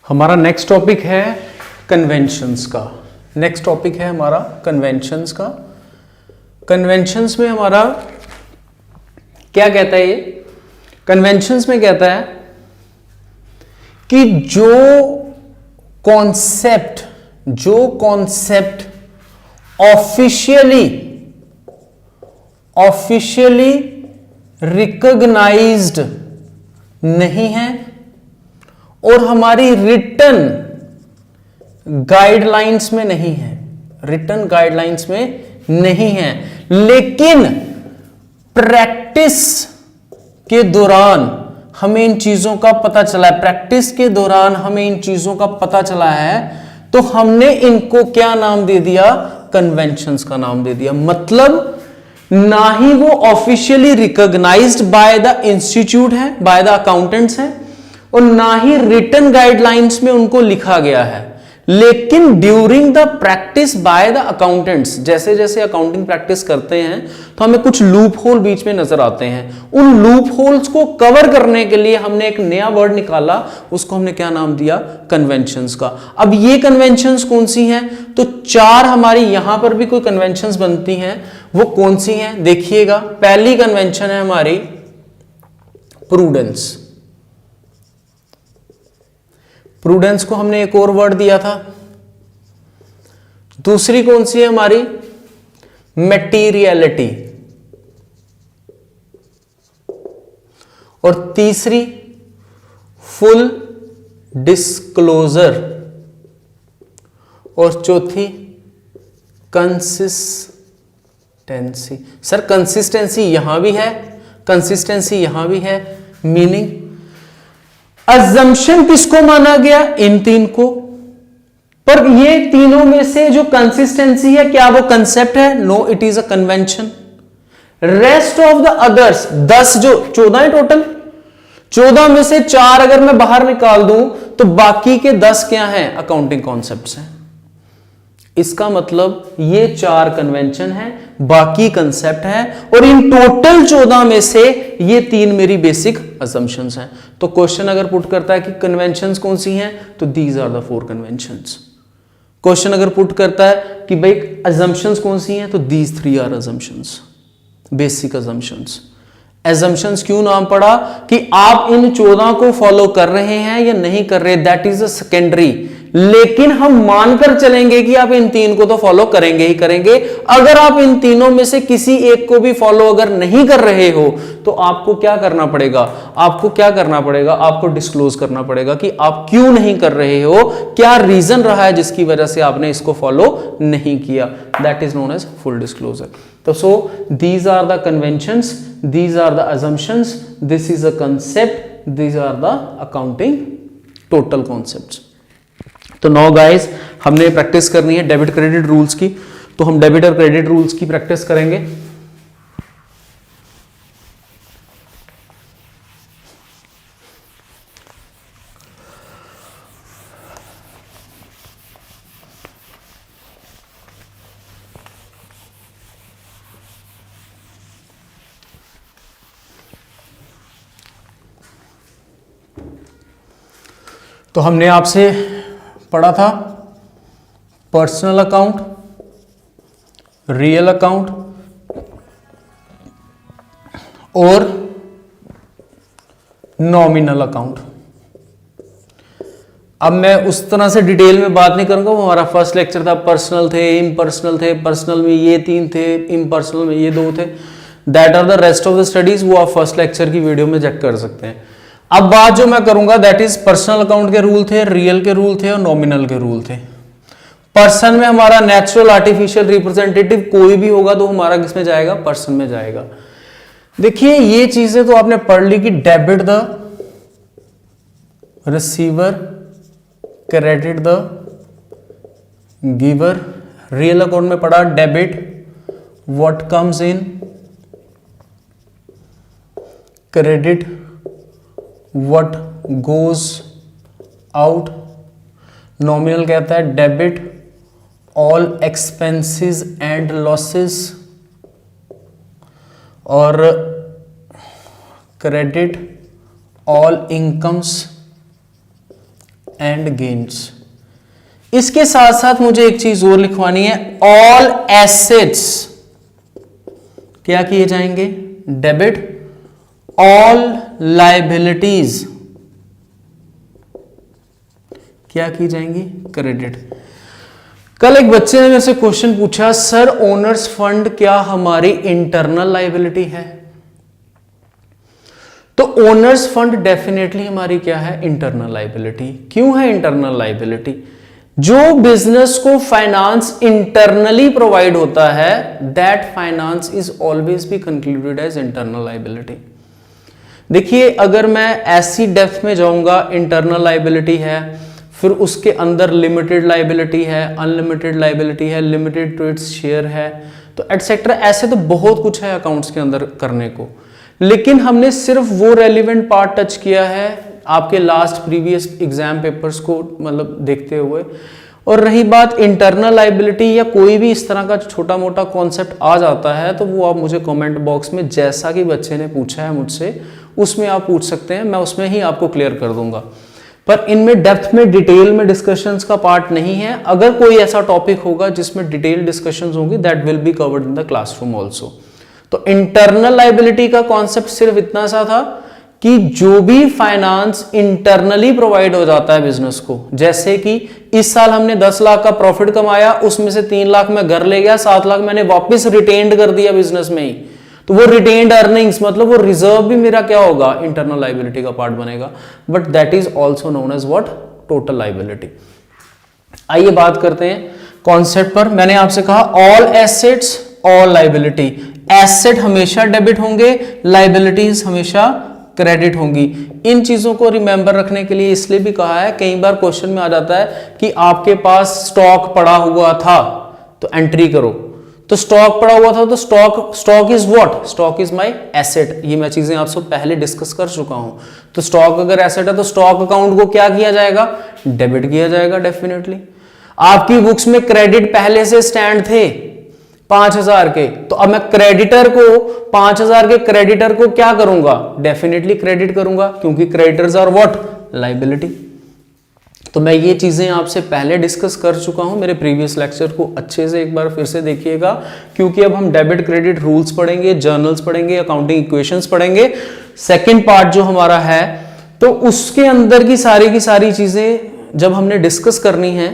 हमारा next topic है conventions का। नेक्स्ट टॉपिक है हमारा कन्वेंशंस का। कन्वेंशंस में हमारा क्या कहता है, ये कन्वेंशंस में कहता है कि जो कॉन्सेप्ट ऑफिशियली रिकॉग्नाइज्ड नहीं है और हमारी रिटन गाइडलाइंस में नहीं है, लेकिन प्रैक्टिस के दौरान हमें इन चीजों का पता चला है, तो हमने इनको क्या नाम दे दिया, कन्वेंशंस का नाम दे दिया। मतलब ना ही वो officially recognised by the institute है, बाय द अकाउंटेंट्स है, और ना ही रिटन गाइडलाइंस में उनको लिखा गया है, लेकिन during the practice by the accountants, जैसे जैसे अकाउंटिंग प्रैक्टिस करते हैं तो हमें कुछ लूप होल बीच में नजर आते हैं। उन लूप होल्स को कवर करने के लिए हमने एक नया वर्ड निकाला, उसको हमने क्या नाम दिया, कन्वेंशंस का। अब ये कन्वेंशंस कौन सी हैं, तो चार हमारी यहां पर भी कोई कन्वेंशंस बनती हैं, वो कौन सी हैं देखिएगा। पहली कन्वेंशन है हमारी प्रूडेंस। प्रूडेंस को हमने एक और वर्ड दिया था। दूसरी कौन सी है हमारी, मटेरियलिटी। और तीसरी फुल डिस्क्लोजर। और चौथी कंसिस्टेंसी। सर कंसिस्टेंसी यहां भी है, कंसिस्टेंसी यहां भी है, मीनिंग अजम्पशन किसको माना गया, इन तीन को। पर ये तीनों में से जो कंसिस्टेंसी है, क्या वो कंसेप्ट है, no, it is a convention. Rest of the others 10 जो 14 है टोटल, 14 में से 4 अगर मैं बाहर निकाल दूं तो बाकी के 10 क्या हैं, अकाउंटिंग कॉन्सेप्ट्स हैं। इसका मतलब ये 4 कन्वेंशन है, बाकी कंसेप्ट है, और इन टोटल 14 में से ये 3 मेरी बेसिक असम्पशंस हैं। तो क्वेश्चन अगर पुट करता है कि कन्वेंशंस कौन सी हैं, तो these are the 4 conventions. Question अगर पुट करता है कि भाई असम्पशंस कौन सी हैं, तो these 3 are assumptions, basic assumptions. Assumptions क्यों नाम पड़ा, कि आप इन 14 को फॉलो कर रहे हैं या नहीं कर रहे, दैट इज अ सेकेंडरी, लेकिन हम मानकर चलेंगे कि आप इन 3 को तो फॉलो करेंगे ही करेंगे। अगर आप इन तीनों में से किसी एक को भी फॉलो अगर नहीं कर रहे हो, तो आपको क्या करना पड़ेगा, आपको डिस्क्लोज करना पड़ेगा कि आप क्यों नहीं कर रहे हो, क्या रीजन रहा है जिसकी वजह से आपने इसको फॉलो नहीं किया। That is known as full disclosure. तो so these are the conventions, these are the assumptions, this is a concept, these are the accounting total concepts. तो नाउ गाइस, हमने प्रैक्टिस करनी है डेबिट क्रेडिट रूल्स की, तो हम debit और credit rules की प्रैक्टिस करेंगे। तो हमने आपसे पढ़ा था पर्सनल अकाउंट, रियल अकाउंट और नॉमिनल अकाउंट। अब मैं उस तरह से डिटेल में बात नहीं करूंगा, वो हमारा फर्स्ट लेक्चर था। पर्सनल थे, इम्पर्सनल थे, पर्सनल में ये 3 थे, इम्पर्सनल में ये 2 थे। That are the rest of the studies, वो आप फर्स्ट लेक्चर की वीडियो में चेक कर सकते हैं। अब बात जो मैं करूंगा दैट इज पर्सनल अकाउंट के रूल थे, रियल के रूल थे और नॉमिनल के रूल थे। पर्सन में हमारा नेचुरल, आर्टिफिशियल, रिप्रेजेंटेटिव कोई भी होगा तो हमारा किस में जाएगा, पर्सन में जाएगा। देखिए ये चीजें तो आपने पढ़ ली कि debit the receiver, credit the giver. Real account में पढ़ा debit what comes in, credit what goes out। Nominal कहता है debit all expenses and losses, और credit all incomes and gains. इसके साथ साथ मुझे एक चीज और लिखवानी है, ऑल एसेट्स क्या किए जाएंगे, डेबिट, ऑल लाइबिलिटीज क्या की जाएंगी, क्रेडिट। कल एक बच्चे ने मेरे से क्वेश्चन पूछा, सर ओनर्स फंड क्या हमारी इंटरनल लाइबिलिटी है? तो ओनर्स फंड डेफिनेटली हमारी क्या है, इंटरनल लाइबिलिटी। क्यों है इंटरनल लाइबिलिटी? जो बिजनेस को फाइनेंस इंटरनली प्रोवाइड होता है, that finance is always be concluded as internal liability. देखिए, अगर मैं ऐसी डेप्थ में जाऊंगा, इंटरनल लाइबिलिटी है, फिर उसके अंदर लिमिटेड लाइबिलिटी है, अनलिमिटेड लाइबिलिटी है, लिमिटेड टू इट्स शेयर है, तो एटसेट्रा, ऐसे तो बहुत कुछ है अकाउंट्स के अंदर करने को। लेकिन हमने सिर्फ वो रेलिवेंट पार्ट टच किया है आपके लास्ट प्रीवियस एग्जाम पेपर्स को मतलब देखते हुए। और रही बात इंटरनल लाइबिलिटी या कोई भी इस तरह का छोटा मोटा कॉन्सेप्ट आ जाता है, तो वो आप मुझे कमेंट बॉक्स में, जैसा कि बच्चे ने पूछा है मुझसे, उसमें आप पूछ सकते हैं, मैं उसमें ही आपको क्लियर कर दूंगा। पर इनमें डेप्थ में डिटेल में डिस्कशंस का पार्ट नहीं है। अगर कोई ऐसा टॉपिक होगा जिसमें डिटेल डिस्कशंस होंगी, that will be covered in the classroom also. तो इंटरनल लाइबिलिटी का कॉन्सेप्ट सिर्फ इतना सा था कि जो भी फाइनेंस इंटरनली प्रोवाइड हो जाता है बिजनेस को, जैसे कि इस साल हमने 10 लाख का प्रॉफिट कमाया, उसमें से 3 लाख मैं घर ले गया, 7 लाख मैंने वापस रिटेन्ड कर दिया बिजनेस में ही, तो वो रिटेन्ड अर्निंग्स मतलब वो रिजर्व भी मेरा क्या होगा, इंटरनल लाइबिलिटी का पार्ट बनेगा। But that is also known as what, total liability. आइए बात करते हैं कॉन्सेप्ट पर। मैंने आपसे कहा all assets, all liability. Asset हमेशा डेबिट होंगे, लाइबिलिटीज हमेशा क्रेडिट होंगी। इन चीजों को रिमेंबर रखने के लिए इसलिए भी कहा है, कई बार क्वेश्चन में आ जाता है कि आपके पास स्टॉक पड़ा हुआ था तो एंट्री करो। तो स्टॉक पड़ा हुआ था तो stock is what, stock is my asset. ये मैं चीजें आपसे पहले डिस्कस कर चुका हूं। तो स्टॉक अगर एसेट है तो स्टॉक अकाउंट को क्या किया जाएगा, डेबिट किया जाएगा डेफिनेटली। आपकी बुक्स में क्रेडिट पहले से स्टैंड थे 5000 के, तो अब मैं क्रेडिटर को 5000 के क्रेडिटर को क्या करूंगा, डेफिनेटली क्रेडिट करूंगा, क्योंकि क्रेडिटर्स आर व्हाट, लाइबिलिटी। तो मैं ये चीजें आपसे पहले डिस्कस कर चुका हूं। मेरे प्रीवियस लेक्चर को अच्छे से एक बार फिर से देखिएगा, क्योंकि अब हम डेबिट क्रेडिट रूल्स पढ़ेंगे, जर्नल्स पढ़ेंगे, अकाउंटिंग इक्वेशंस पढ़ेंगे। सेकंड पार्ट जो हमारा है, तो उसके अंदर की सारी चीजें जब हमने डिस्कस करनी है,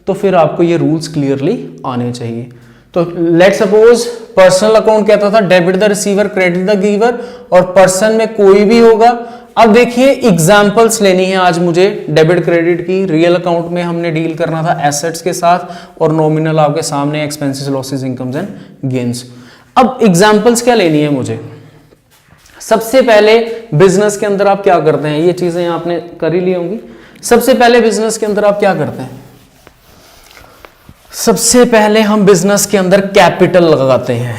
तो फिर आपको ये रूल्स क्लियरली आने चाहिए। तो लेट सपोज पर्सनल अकाउंट कहता था debit the receiver, credit the giver, और पर्सन में कोई भी होगा। अब देखिए एग्जांपल्स लेनी है आज मुझे डेबिट क्रेडिट की। रियल अकाउंट में हमने डील करना था एसेट्स के साथ, और नॉमिनल आपके सामने expenses, losses, incomes and gains. अब एग्जांपल्स क्या लेनी है मुझे? सबसे पहले बिजनेस के अंदर आप क्या करते हैं, ये चीजें आपने कर ही ली होंगी। सबसे पहले बिजनेस के अंदर आप क्या करते हैं? सबसे पहले हम बिजनेस के अंदर कैपिटल लगाते हैं,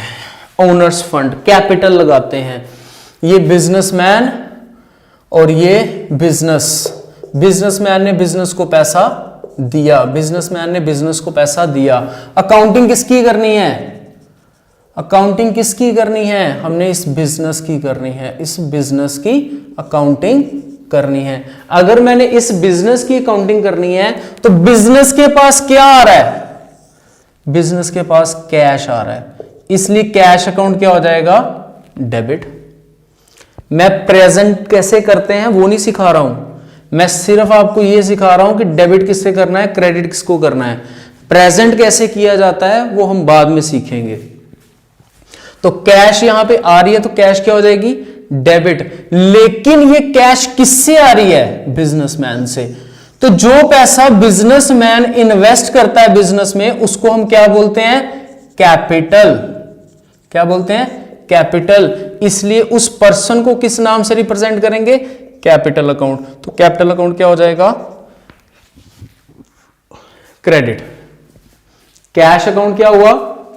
ओनर्स फंड, कैपिटल लगाते हैं। ये बिजनेसमैन और ये बिजनेसमैन ने बिजनेस को पैसा दिया, बिजनेसमैन ने बिजनेस को पैसा दिया। अकाउंटिंग किसकी करनी है? अकाउंटिंग किसकी करनी है? हमने इस बिजनेस की करनी है, इस बिजनेस की अकाउंटिंग करनी है। अगर मैंने इस बिजनेस की अकाउंटिंग करनी है, तो बिजनेस के पास क्या आ रहा है? बिजनेस के पास कैश आ रहा है, इसलिए कैश अकाउंट क्या हो जाएगा? डेबिट। मैं प्रेजेंट कैसे करते हैं वो नहीं सिखा रहा हूं, मैं सिर्फ आपको ये सिखा रहा हूं कि डेबिट किससे करना है, क्रेडिट किसको करना है। प्रेजेंट कैसे किया जाता है वो हम बाद में सीखेंगे। तो कैश यहां पे आ रही है, तो कैश क्या हो जाएगी? डेबिट। लेकिन ये कैश किससे आ रही है? बिजनेसमैन से। तो जो पैसा बिजनेसमैन इन्वेस्ट करता है बिजनेस में, उसको हम क्या बोलते हैं? कैपिटल। क्या बोलते हैं? कैपिटल। इसलिए उस पर्सन को किस नाम से रिप्रेजेंट करेंगे? Capital account. तो कैपिटल अकाउंट क्या हो जाएगा? क्रेडिट। कैश अकाउंट क्या हुआ?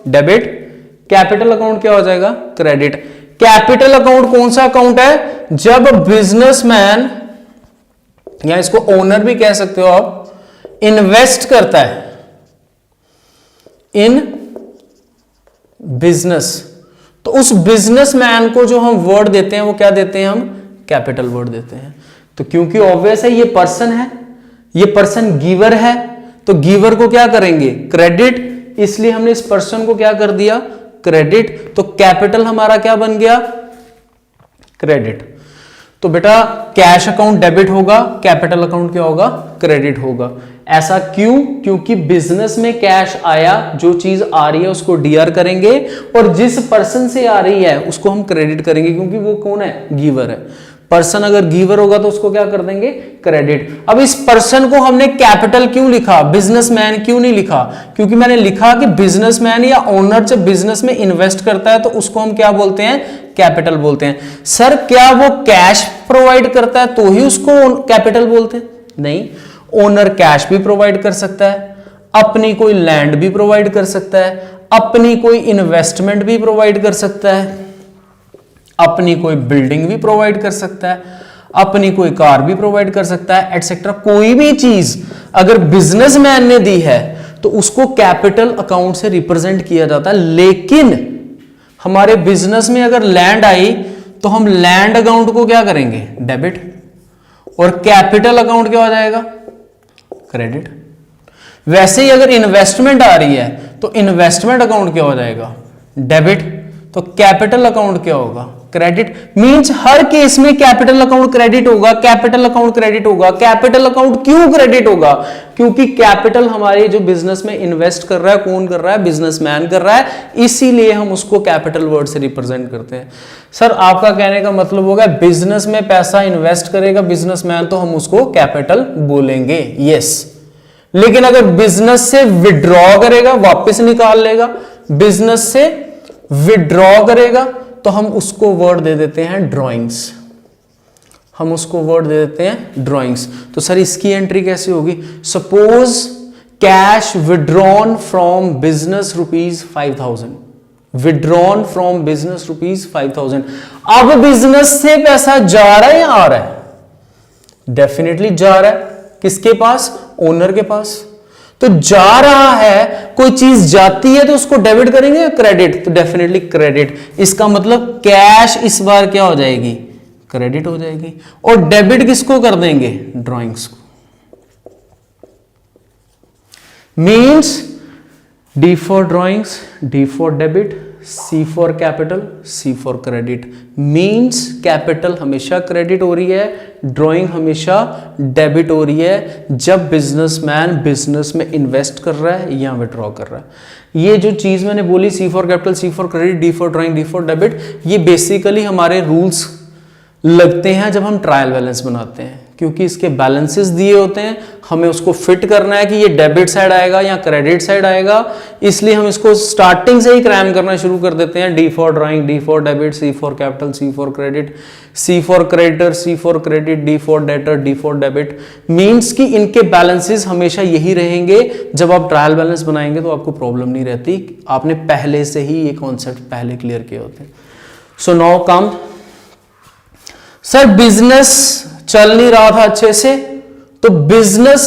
डेबिट। कैपिटल अकाउंट क्या हो जाएगा? क्रेडिट। कैपिटल अकाउंट कौन सा अकाउंट है? जब बिजनेसमैन, या इसको ओनर भी कह सकते हो आप, इन्वेस्ट करता है इन बिजनेस, तो उस बिजनेसमैन को जो हम वर्ड देते हैं वो क्या देते हैं? हम कैपिटल वर्ड देते हैं। तो क्योंकि ऑब्वियस है ये पर्सन है, ये पर्सन गिवर है, तो गिवर को क्या करेंगे, क्रेडिट, इसलिए हमने इस पर्सन को क्या कर दिया, क्रेडिट। तो कैपिटल हमारा क्या बन गया, क्रेडिट। तो बेटा कैश अकाउंट डेबिट होगा, कैपिटल अकाउंट क्या होगा, क्रेडिट होगा। ऐसा क्यों, क्योंकि बिजनेस में कैश आया, जो चीज आ रही है उसको डीआर करेंगे और जिस पर्सन से आ रही है उसको हम क्रेडिट करेंगे, क्योंकि वो कौन है, गिवर है। पर्सन अगर गिवर होगा तो उसको क्या कर देंगे, क्रेडिट। अब इस पर्सन को हमने कैपिटल क्यों लिखा, बिजनेसमैन क्यों नहीं लिखा, क्योंकि मैंने लिखा कि बिजनेसमैन या ओनर जब बिजनेस में इन्वेस्ट करता है तो उसको हम क्या बोलते हैं, कैपिटल बोलते हैं। सर क्या वो कैश प्रोवाइड करता है तो ही उसको कैपिटल बोलते हैं, नहीं, ओनर कैश भी प्रोवाइड कर सकता है, अपनी कोई लैंड भी प्रोवाइड कर सकता है, अपनी कोई इन्वेस्टमेंट भी प्रोवाइड कर सकता है, अपनी कोई बिल्डिंग भी प्रोवाइड कर सकता है, अपनी कोई कार भी प्रोवाइड कर सकता है, एटसेट्रा। कोई भी चीज अगर बिजनेसमैन ने दी है तो उसको कैपिटल अकाउंट से रिप्रेजेंट किया जाता है। लेकिन हमारे बिजनेस में अगर लैंड आई तो हम लैंड अकाउंट को क्या करेंगे, डेबिट, और कैपिटल अकाउंट क्या हो जाएगा, क्रेडिट। वैसे ही अगर इन्वेस्टमेंट आ रही है तो इन्वेस्टमेंट अकाउंट क्या हो जाएगा, डेबिट, तो कैपिटल अकाउंट क्या होगा, क्रेडिट। मींस हर केस में कैपिटल अकाउंट क्रेडिट होगा, कैपिटल अकाउंट क्रेडिट होगा। कैपिटल अकाउंट क्यों क्रेडिट होगा, क्योंकि कैपिटल हमारे जो बिजनेस में इन्वेस्ट कर रहा है, कौन कर रहा है, बिजनेसमैन कर रहा है, इसीलिए हम उसको कैपिटल वर्ड से रिप्रेजेंट करते हैं। सर आपका कहने का मतलब होगा बिजनेस में पैसा इन्वेस्ट करेगा बिजनेसमैन तो हम उसको कैपिटल बोलेंगे, यस। लेकिन अगर बिजनेस से विड्रॉ करेगा, वापस निकाल लेगा, बिजनेस से विड्रॉ करेगा तो हम उसको वर्ड दे देते हैं ड्राइंग्स, हम उसको वर्ड दे देते हैं ड्राइंग्स। तो सर इसकी एंट्री कैसे होगी, suppose cash withdrawn from business ₹5,000, withdrawn from business ₹5,000। अब बिजनेस से पैसा जा रहा है या आ रहा है, डेफिनेटली जा रहा है, किसके पास, ओनर के पास। तो जा रहा है, कोई चीज जाती है तो उसको डेबिट करेंगे या क्रेडिट, तो डेफिनेटली क्रेडिट। इसका मतलब कैश इस बार क्या हो जाएगी, क्रेडिट हो जाएगी। और डेबिट किसको कर देंगे, ड्राइंग्स को। Means D for drawings, D for debit, C for capital, C for credit. Means capital हमेशा क्रेडिट हो रही है, ड्राइंग हमेशा डेबिट हो रही है जब बिजनेसमैन बिजनेस में इन्वेस्ट कर रहा है या विड्रॉ कर रहा है। ये जो चीज मैंने बोली, C for capital, C for credit, D for drawing, D for debit, ये बेसिकली हमारे रूल्स लगते हैं जब हम ट्रायल बैलेंस बनाते हैं, क्योंकि इसके बैलेंसेस दिए होते हैं, हमें उसको फिट करना है कि ये डेबिट साइड आएगा या क्रेडिट साइड आएगा, इसलिए हम इसको स्टार्टिंग से ही क्रैम करना शुरू कर देते हैं। D for drawing, D for debit, C for capital, C for credit, C for creditor, C for credit, D for debtor, D for debit. Means कि इनके बैलेंसेस हमेशा यही रहेंगे। जब आप ट्रायल बैलेंस बनाएंगे तो आपको प्रॉब्लम नहीं रहती, आपने पहले से ही ये कॉन्सेप्ट पहले क्लियर किए होते हैं। So now come, sir business चल नहीं रहा था अच्छे से, तो बिजनेस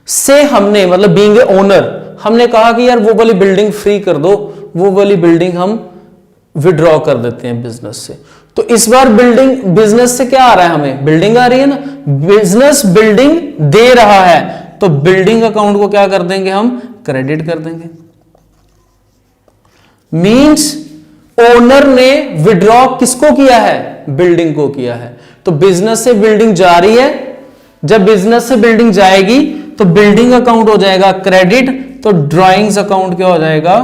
से हमने मतलब बीइंग ए ओनर हमने कहा कि यार वो वाली बिल्डिंग फ्री कर दो, वो वाली बिल्डिंग हम विड्रॉ कर देते हैं बिजनेस से। तो इस बार बिल्डिंग, बिजनेस से क्या आ रहा है, हमें बिल्डिंग आ रही है ना, बिजनेस बिल्डिंग दे रहा है तो बिल्डिंग अकाउंट को क्या कर देंगे, हम क्रेडिट कर देंगे। मींस ओनर ने विड्रॉ किसको किया है, बिल्डिंग को किया है। तो बिजनेस से बिल्डिंग जा रही है, जब बिजनेस से बिल्डिंग जाएगी तो बिल्डिंग अकाउंट हो जाएगा क्रेडिट, तो ड्राइंग्स अकाउंट क्या हो जाएगा,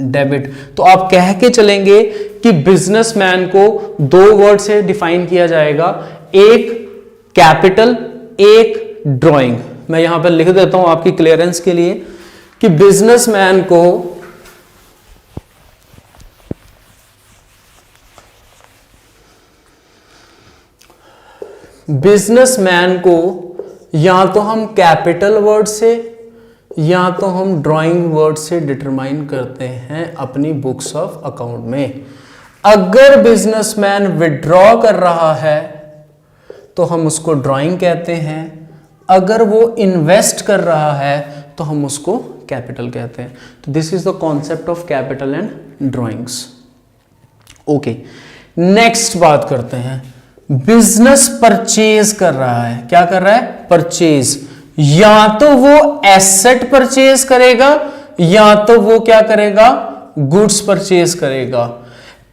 डेबिट। तो आप कह के चलेंगे कि बिजनेसमैन को दो वर्ड से डिफाइन किया जाएगा, एक कैपिटल, एक ड्राइंग। मैं यहां पर लिख देता हूं आपकी क्लियरेंस के लिए कि बिजनेसमैन को या तो हम कैपिटल वर्ड से या तो हम ड्राइंग वर्ड से डिटरमाइन करते हैं अपनी बुक्स ऑफ अकाउंट में। अगर बिजनेसमैन विड्रॉ कर रहा है तो हम उसको ड्राइंग कहते हैं, अगर वो इन्वेस्ट कर रहा है तो हम उसको कैपिटल कहते हैं। तो this is the concept of capital and drawings. Okay, next बात करते हैं, बिजनेस परचेज कर रहा है, क्या कर रहा है, परचेज, या तो वो एसेट परचेज करेगा या तो वो क्या करेगा, गुड्स परचेज करेगा।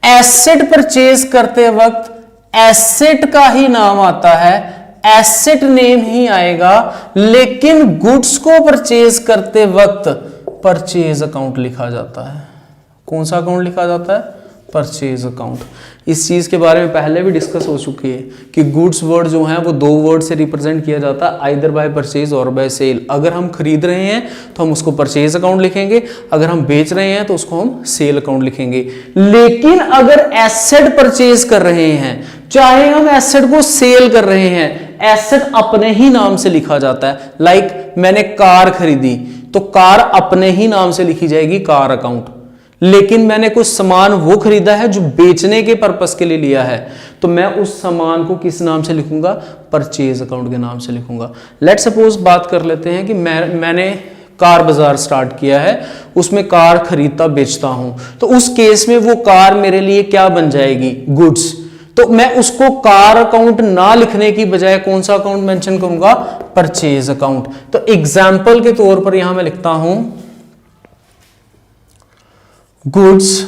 एसेट परचेज करते वक्त एसेट का ही नाम आता है, एसेट नेम ही आएगा, लेकिन गुड्स को परचेज करते वक्त परचेज अकाउंट लिखा जाता है। कौन सा अकाउंट लिखा जाता है, परचेज अकाउंट। इस चीज के बारे में पहले भी डिस्कस हो चुकी है कि गुड्स वर्ड जो है वो दो वर्ड से रिप्रेजेंट किया जाता है, आइदर बाय परचेज और बाय सेल। अगर हम खरीद रहे हैं तो हम उसको परचेज अकाउंट लिखेंगे, अगर हम बेच रहे हैं तो उसको हम सेल अकाउंट लिखेंगे। लेकिन अगर एसेट परचेज कर रहे हैं, चाहे हम एसेट को सेल कर रहे हैं, एसेट अपने ही नाम से लिखा जाता है। लाइक मैंने कार खरीदी तो कार अपने ही नाम से लिखी जाएगी, कार अकाउंट। लेकिन मैंने कुछ सामान वो खरीदा है जो बेचने के पर्पस के लिए लिया है, तो मैं उस सामान को किस नाम से लिखूंगा, परचेज अकाउंट के नाम से लिखूंगा। लेट्स सपोज बात कर लेते हैं कि मैंने कार बाजार स्टार्ट किया है, उसमें कार खरीदता बेचता हूं, तो उस केस में वो कार मेरे लिए क्या बन जाएगी, गुड्स। तो मैं उसको कार अकाउंट ना लिखने की बजाय कौन सा अकाउंट मेंशन करूंगा, परचेज अकाउंट। तो एग्जाम्पल के तौर पर यहां मैं लिखता हूं गुड्स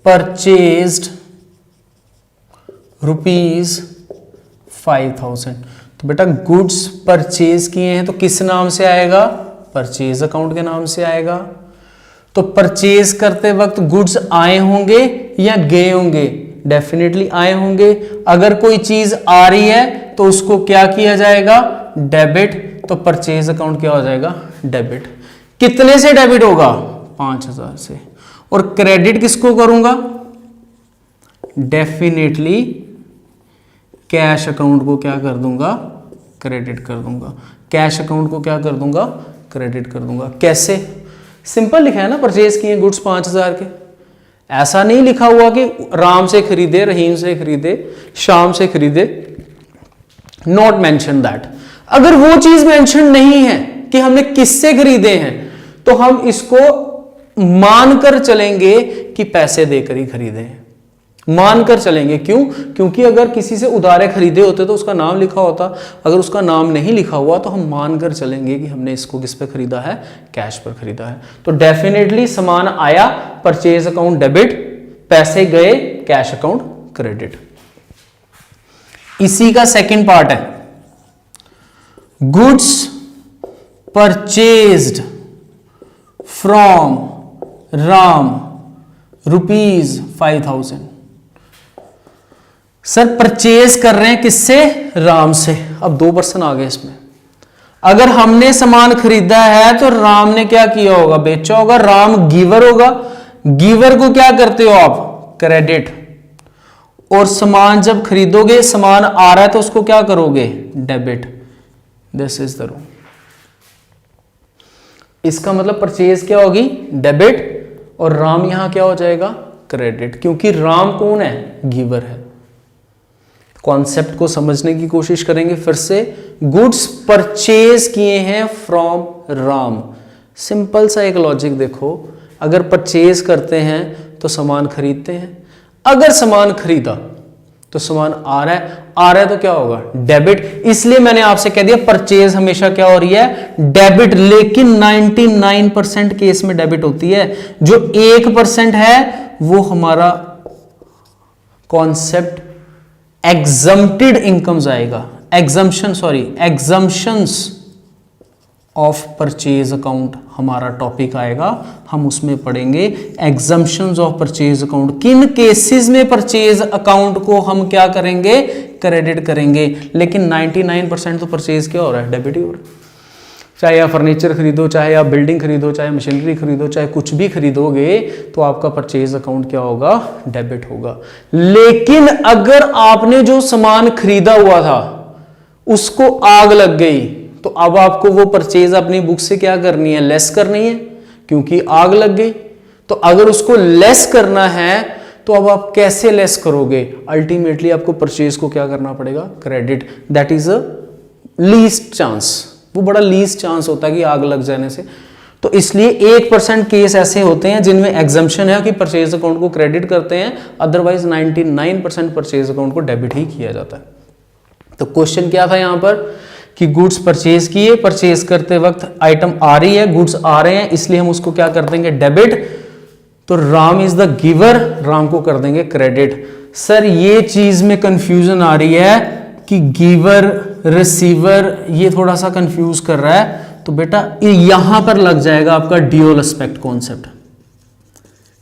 परचेज्ड ₹5,000। तो बेटा गुड्स परचेज किए हैं तो किस नाम से आएगा, परचेज अकाउंट के नाम से आएगा। तो परचेज करते वक्त गुड्स आए होंगे या गए होंगे, डेफिनेटली आए होंगे। अगर कोई चीज आ रही है तो उसको क्या किया जाएगा, डेबिट। तो परचेज अकाउंट क्या हो जाएगा, डेबिट। कितने से डेबिट होगा, 5,000 से। और क्रेडिट किसको करूंगा, डेफिनेटली कैश अकाउंट को क्या कर दूंगा, क्रेडिट कर दूंगा। कैश अकाउंट को क्या कर दूंगा, क्रेडिट कर दूंगा। कैसे, सिंपल लिखा है ना, परचेज किए गुड्स 5,000 के। ऐसा नहीं लिखा हुआ कि राम से खरीदे, रहीम से खरीदे, श्याम से खरीदे, नॉट मेंशन दैट। अगर वो चीज मेंशन नहीं है कि हमने किससे खरीदे हैं, तो हम इसको मानकर चलेंगे कि पैसे देकर ही खरीदे हैं, मानकर चलेंगे। क्यों, क्योंकि अगर किसी से उधारे खरीदे होते तो उसका नाम लिखा होता, अगर उसका नाम नहीं लिखा हुआ तो हम मानकर चलेंगे कि हमने इसको किस पे खरीदा है, कैश पर खरीदा है। तो डेफिनेटली सामान आया, परचेज अकाउंट डेबिट, पैसे गए, कैश अकाउंट क्रेडिट। इसी का सेकंड पार्ट है, goods purchased from Ram ₹5,000। Sir purchase कर रहे हैं किससे, राम से। अब 2 पर्सन आ गए इसमें। अगर हमने सामान खरीदा है तो राम ने क्या किया होगा, बेचा होगा। राम गिवर होगा, गिवर को क्या करते हो आप, क्रेडिट। और सामान जब खरीदोगे, सामान आ रहा है तो उसको क्या करोगे, debit. This is the rule. इसका मतलब परचेज क्या होगी, डेबिट, और राम यहां क्या हो जाएगा, क्रेडिट, क्योंकि राम कौन है, गिवर है। कॉन्सेप्ट को समझने की कोशिश करेंगे फिर से। गुड्स परचेज किए हैं फ्रॉम राम। सिंपल सा एक लॉजिक देखो, अगर परचेज करते हैं तो सामान खरीदते हैं, अगर सामान खरीदा तो सामान आ रहा है तो क्या होगा, डेबिट। इसलिए मैंने आपसे कह दिया परचेज हमेशा क्या हो रही है, डेबिट। लेकिन 99% केस में डेबिट होती है। जो 1% है वो हमारा कॉन्सेप्ट एग्जम्प्टेड इनकम्स आएगा, एग्जम्पशंस ऑफ परचेज अकाउंट हमारा टॉपिक आएगा। हम उसमें पढ़ेंगे एग्जम्पशंस ऑफ परचेज अकाउंट। किन केसेस में परचेज अकाउंट को हम क्या करेंगे, क्रेडिट करेंगे। लेकिन 99% तो परचेज क्या हो रहा है, डेबिट ही हो रहा है। चाहे आप फर्नीचर खरीदो, चाहे आप बिल्डिंग खरीदो, चाहे मशीनरी खरीदो, चाहे कुछ भी खरीदोगे, तो आपका परचेज अकाउंट क्या होगा, डेबिट होगा। लेकिन अगर आपने जो सामान खरीदा हुआ था उसको आग लग गई, तो अब आपको वो परचेज अपनी बुक से क्या करनी है, लेस करनी है, क्योंकि आग लग गई। तो अगर उसको लेस करना है तो अब आप कैसे लेस करोगे, अल्टीमेटली आपको परचेज को क्या करना पड़ेगा, credit. That is a least chance, वो बड़ा लीस्ट चांस होता है कि आग लग जाने से। तो इसलिए 1% केस ऐसे होते हैं जिनमें एग्जम्पशन है कि परचेज अकाउंट को क्रेडिट करते हैं, अदरवाइज 99% परचेज अकाउंट को डेबिट ही किया जाता है। तो क्वेश्चन क्या था यहां पर कि गुड्स परचेज किए, परचेज करते वक्त आइटम आ रही है, गुड्स आ रहे हैं, इसलिए हम उसको क्या कर देंगे, डेबिट। तो Ram is the giver, Ram को कर देंगे क्रेडिट। सर ये चीज में कंफ्यूजन आ रही है कि गिवर रिसीवर ये थोड़ा सा कंफ्यूज कर रहा है, तो बेटा यहां पर लग जाएगा आपका dual aspect concept.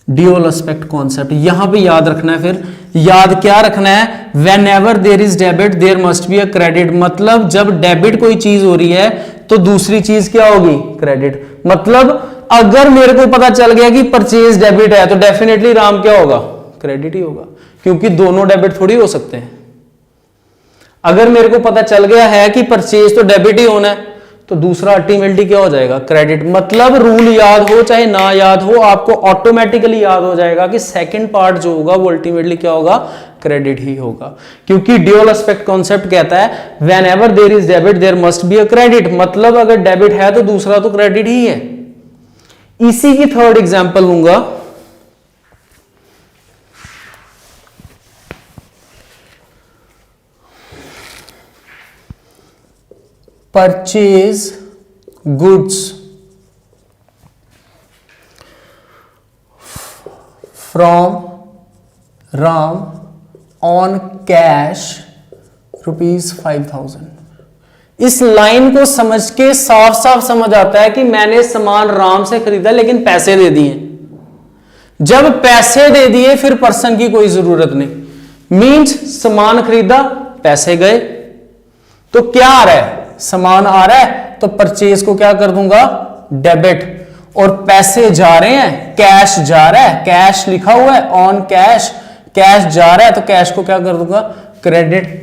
Dual aspect concept यहां पे याद रखना है। फिर याद क्या रखना है, when ever there is debit there must be a credit. मतलब जब डेबिट कोई चीज हो रही है तो दूसरी चीज क्या होगी, क्रेडिट। मतलब अगर मेरे को पता चल गया कि परचेज डेबिट है तो डेफिनेटली राम क्या होगा, क्रेडिट ही होगा, क्योंकि दोनों डेबिट थोड़ी हो सकते हैं। अगर मेरे को पता चल गया है कि परचेज तो डेबिट ही होना है तो दूसरा अल्टीमेटली क्या हो जाएगा, क्रेडिट। मतलब रूल याद हो चाहे ना याद हो, आपको ऑटोमेटिकली याद हो जाएगा कि सेकंड पार्ट जो होगा वो अल्टीमेटली क्या होगा, क्रेडिट ही होगा। क्योंकि ड्यूअल एस्पेक्ट कॉन्सेप्ट कहता है whenever there is debit there must be a credit. मतलब अगर डेबिट है तो दूसरा तो क्रेडिट ही है। इसी की थर्ड एग्जांपल लूंगा। Purchase goods from Ram on cash ₹5,000। इस लाइन को समझ के साफ साफ समझ आता है कि मैंने सामान राम से खरीदा लेकिन पैसे दे दिए। जब पैसे दे दिए फिर पर्सन की कोई जरूरत नहीं। मींस सामान खरीदा, पैसे गए, तो क्या आ रहा है, सामान आ रहा है तो परचेज को क्या कर दूंगा, डेबिट। और पैसे जा रहे हैं, कैश जा रहा है, कैश लिखा हुआ है ऑन कैश, कैश जा रहा है तो कैश को क्या कर दूंगा, क्रेडिट।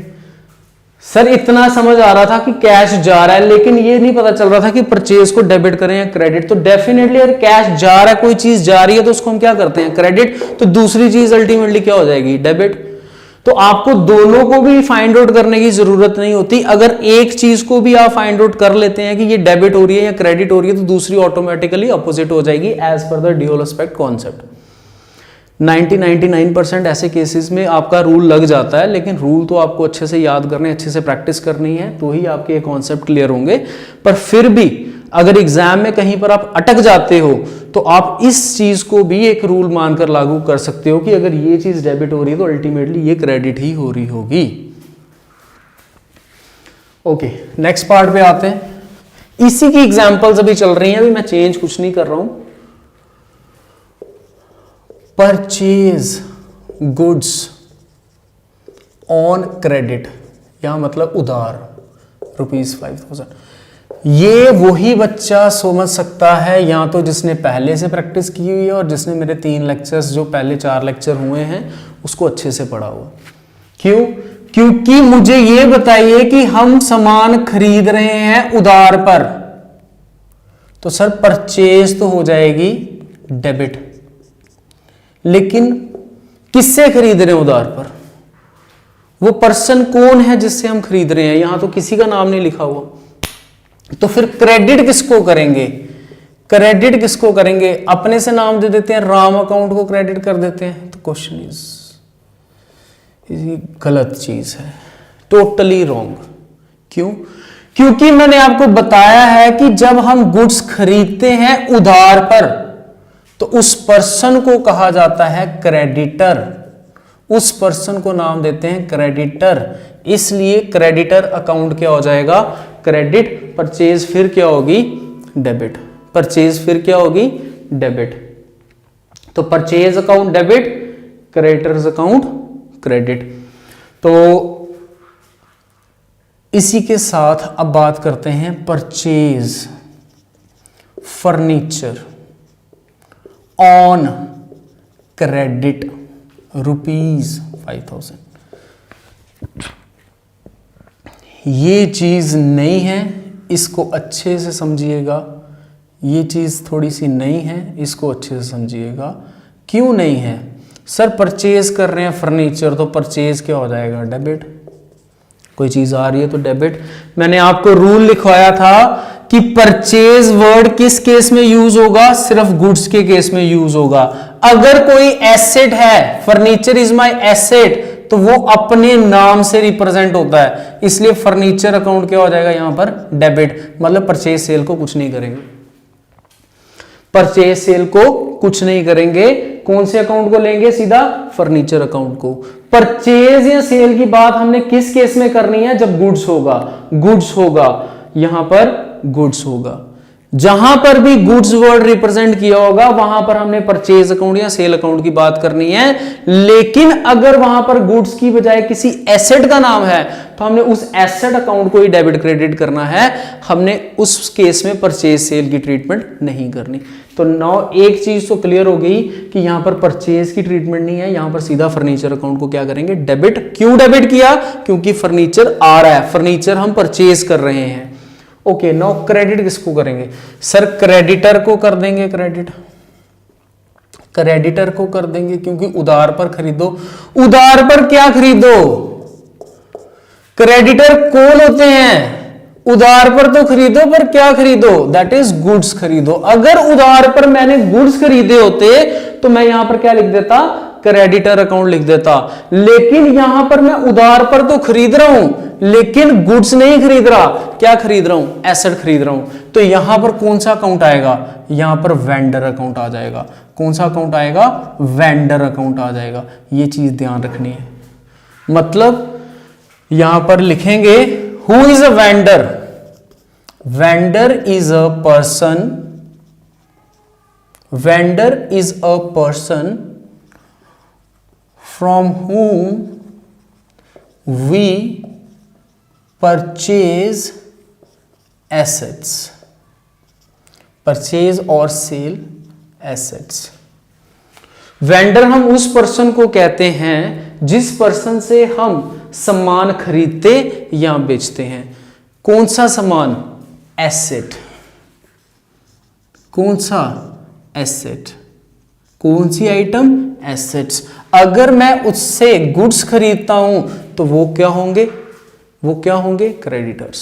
सर इतना समझ आ रहा था कि कैश जा रहा है, लेकिन ये नहीं पता चल रहा था कि परचेज को डेबिट करें या क्रेडिट। तो डेफिनेटली अगर कैश जा रहा है, कोई चीज जा रही है तो उसको हम क्या करते हैं, क्रेडिट। तो दूसरी चीज अल्टीमेटली क्या हो जाएगी, डेबिट। तो आपको दोनों को भी फाइंड आउट करने की जरूरत नहीं होती। अगर एक चीज को भी आप फाइंड आउट कर लेते हैं कि ये डेबिट हो रही है या क्रेडिट हो रही है तो दूसरी ऑटोमेटिकली अपोजिट हो जाएगी as per the dual aspect concept. 99% ऐसे केसेस में आपका रूल लग जाता है, लेकिन रूल तो आपको अच्छे से याद करने, अच्छे से प्रैक्टिस करनी है, तो ही आपके कॉन्सेप्ट क्लियर होंगे। पर फिर भी अगर एग्जाम में कहीं पर आप अटक जाते हो तो आप इस चीज को भी एक रूल मानकर लागू कर सकते हो कि अगर ये चीज डेबिट हो रही है तो अल्टीमेटली ये क्रेडिट ही हो रही होगी। ओके, नेक्स्ट पार्ट पे आते हैं। इसी की एग्जांपल्स अभी चल रही हैं, अभी मैं चेंज कुछ नहीं कर रहा हूं। परचेज गुड्स ऑन क्रेडिट, यहां मतलब उधार, ₹5,000। ये वही बच्चा समझ सकता है या तो जिसने पहले से प्रैक्टिस की हुई है और जिसने मेरे 3 लेक्चर्स, जो पहले 4 लेक्चर हुए हैं, उसको अच्छे से पढ़ा हुआ। क्यों? क्योंकि मुझे ये बताइए कि हम सामान खरीद रहे हैं उधार पर, तो सर परचेज तो हो जाएगी डेबिट। लेकिन किससे खरीद रहे हैं उधार पर? वो पर्सन कौन है जिससे हम खरीद रहे हैं? यहां तो किसी का नाम नहीं लिखा हुआ। तो फिर क्रेडिट किसको करेंगे? क्रेडिट किसको करेंगे? अपने से नाम दे देते हैं, राम अकाउंट को क्रेडिट कर देते हैं। तो क्वेश्चन इज गलत चीज है, टोटली रॉन्ग। क्यों? क्योंकि मैंने आपको बताया है कि जब हम गुड्स खरीदते हैं उधार पर तो उस पर्सन को कहा जाता है क्रेडिटर। उस पर्सन को नाम देते हैं क्रेडिटर, इसलिए क्रेडिटर अकाउंट क्या हो जाएगा, क्रेडिट। परचेज फिर क्या होगी, डेबिट। परचेज फिर क्या होगी, डेबिट। तो purchase account debit, creditors account credit. तो इसी के साथ अब बात करते हैं परचेज फर्नीचर ऑन क्रेडिट ₹5,000। ये चीज नहीं है, इसको अच्छे से समझिएगा। ये चीज थोड़ी सी नई है, इसको अच्छे से समझिएगा। क्यों नहीं है? सर परचेज कर रहे हैं फर्नीचर तो परचेज क्या हो जाएगा, डेबिट। कोई चीज आ रही है तो डेबिट। मैंने आपको रूल लिखवाया था कि परचेज वर्ड किस केस में यूज होगा, सिर्फ गुड्स के केस में यूज होगा। अगर कोई एसेट है, फर्नीचर इज माय एसेट, तो वो अपने नाम से रिप्रेजेंट होता है, इसलिए फर्नीचर अकाउंट क्या हो जाएगा यहां पर डेबिट, मतलब परचेज सेल को कुछ नहीं करेंगे, परचेज सेल को कुछ नहीं करेंगे। कौन से अकाउंट को लेंगे? सीधा फर्नीचर अकाउंट को। परचेज या सेल की बात हमने किस केस में करनी है? जब गुड्स होगा, गुड्स होगा, यहां पर गुड्स होगा, जहां पर भी गुड्स वर्ड रिप्रेजेंट किया होगा वहां पर हमने परचेज अकाउंट या सेल अकाउंट की बात करनी है। लेकिन अगर वहां पर गुड्स की बजाय किसी एसेट का नाम है तो हमने उस एसेट अकाउंट को ही डेबिट क्रेडिट करना है, हमने उस केस में परचेज सेल की ट्रीटमेंट नहीं करनी। तो नौ एक चीज तो क्लियर हो गई कि यहां पर परचेज की ट्रीटमेंट नहीं है, यहां पर सीधा फर्नीचर अकाउंट को क्या करेंगे? डेबिट। क्यों डेबिट किया? क्योंकि फर्नीचर आ रहा है, फर्नीचर हम परचेज कर रहे हैं। ओके, नाउ क्रेडिट किसको करेंगे? सर क्रेडिटर को कर देंगे, क्रेडिट क्रेडिटर को कर देंगे, क्योंकि उधार पर खरीदो। उधार पर क्या खरीदो? क्रेडिटर कौन होते हैं? उधार पर तो खरीदो, पर क्या खरीदो? दैट इज गुड्स खरीदो। अगर उधार पर मैंने गुड्स खरीदे होते तो मैं यहां पर क्या लिख देता? क्रेडिटर अकाउंट लिख देता। लेकिन यहां पर मैं उधार पर तो खरीद रहा हूं, लेकिन गुड्स नहीं खरीद रहा। क्या खरीद रहा हूं? एसेट खरीद रहा हूं। तो यहां पर कौन सा अकाउंट आएगा? यहां पर वेंडर अकाउंट आ जाएगा। कौन सा अकाउंट आएगा? वेंडर अकाउंट आ जाएगा। ये चीज ध्यान रखनी है। मतलब यहां पर लिखेंगे who is a vendor? Vendor is a person, vendor is a person from whom we purchase assets, purchase और सेल एसेट्स। वेंडर हम उस पर्सन को कहते हैं जिस पर्सन से हम सामान खरीदते या बेचते हैं। कौन सा सामान? एसेट। कौन सा? एसेट। कौन सी आइटम? एसेट्स। अगर मैं उससे गुड्स खरीदता हूं तो वो क्या होंगे? वो क्या होंगे? क्रेडिटर्स।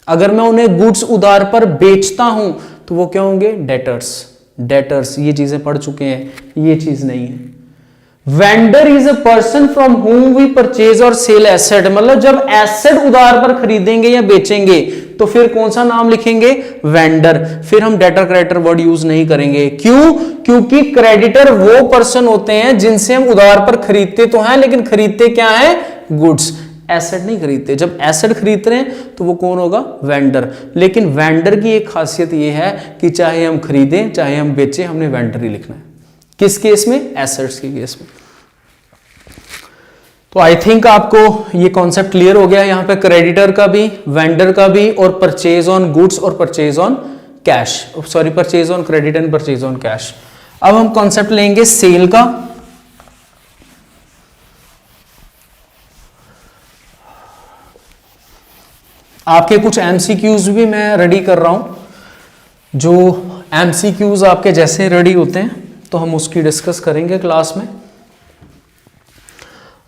अगर मैं उन्हें गुड्स उधार पर बेचता हूं तो वो क्या होंगे? डेटर्स। डेटर्स। ये चीजें पढ़ चुके हैं, ये चीज नहीं है। Vendor is a person from whom we purchase और सेल एसेट। मतलब जब एसेट उधार पर खरीदेंगे या बेचेंगे तो फिर कौन सा नाम लिखेंगे? वेंडर। फिर हम डेटर क्रेडिटर वर्ड यूज नहीं करेंगे। क्यों? क्योंकि क्रेडिटर वो पर्सन होते हैं जिनसे हम उधार पर खरीदते तो हैं, लेकिन खरीदते क्या है? गुड्स। एसेट नहीं खरीदते। जब एसेट खरीद रहे हैं तो वो कौन होगा? वेंडर। लेकिन वेंडर की एक खासियत ये है कि चाहे हम खरीदें चाहे हम बेचें, हमने वेंडर ही लिखना है। किस केस में? एसेट्स के केस में। तो आई थिंक आपको ये कॉन्सेप्ट क्लियर हो गया। यहां पे क्रेडिटर का भी, वेंडर का भी, और परचेज ऑन गुड्स और purchase on cash, sorry purchase on credit and purchase on cash. अब हम कॉन्सेप्ट लेंगे सेल का। आपके कुछ एमसीक्यूज भी मैं रेडी कर रहा हूं। जो एमसीक्यूज आपके जैसे रेडी होते हैं तो हम उसकी डिस्कस करेंगे क्लास में।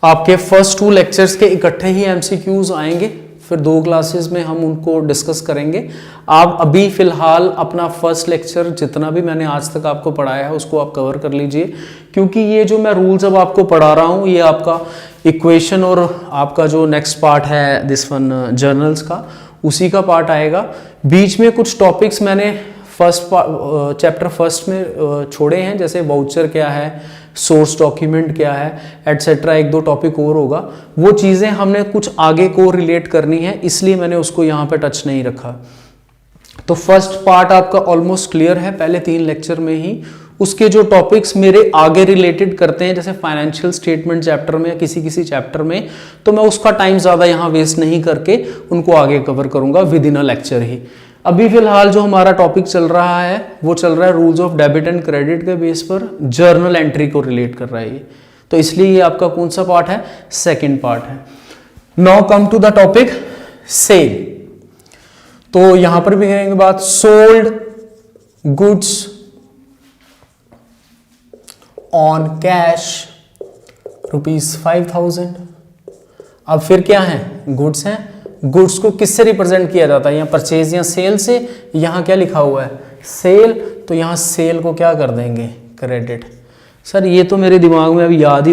आपके फर्स्ट 2 लेक्चर्स के इकट्ठे ही एमसीक्यूज आएंगे, फिर 2 क्लासेस में हम उनको डिस्कस करेंगे। आप अभी फिलहाल अपना फर्स्ट लेक्चर जितना भी मैंने आज तक आपको पढ़ाया है उसको आप कवर कर लीजिए, क्योंकि ये जो मैं रूल्स अब आपको पढ़ा रहा हूँ ये आपका इक्वेशन और आपका जो नेक्स्ट पार्ट है दिस वन जर्नल्स का, उसी का पार्ट आएगा। बीच में कुछ टॉपिक्स मैंने चैप्टर फर्स्ट में छोड़े हैं, जैसे वाउचर क्या है, सोर्स डॉक्यूमेंट क्या है, एटसेट्रा। 1-2 टॉपिक और होगा, वो चीज़ें हमने कुछ आगे को रिलेट करनी है, इसलिए मैंने उसको यहाँ पे टच नहीं रखा। तो फर्स्ट पार्ट आपका ऑलमोस्ट क्लियर है पहले 3 लेक्चर में ही। उसके जो टॉपिक्स मेरे आगे रिलेटेड करते हैं, जैसे फाइनेंशियल स्टेटमेंट चैप्टर में या किसी चैप्टर में, तो मैं उसका टाइम ज़्यादा यहाँ वेस्ट नहीं करके उनको आगे कवर करूँगा विद इन अ लेक्चर ही। अभी फिलहाल जो हमारा टॉपिक चल रहा है वो चल रहा है rules of debit and credit के बेस पर, जर्नल एंट्री को रिलेट कर रहा है ये। तो इसलिए ये आपका कौन सा पार्ट है? सेकंड पार्ट है। Now come to the topic sale. तो यहां पर भी करेंगे बात सोल्ड गुड्स ऑन कैश ₹5,000। अब फिर क्या है? गुड्स हैं। गुड्स को किससे रिप्रेजेंट किया जाता है? यहाँ परचेज या सेल से। यहाँ क्या लिखा हुआ है? सेल। तो यहाँ सेल को क्या कर देंगे? क्रेडिट। सर ये तो मेरे दिमाग में अभी याद ही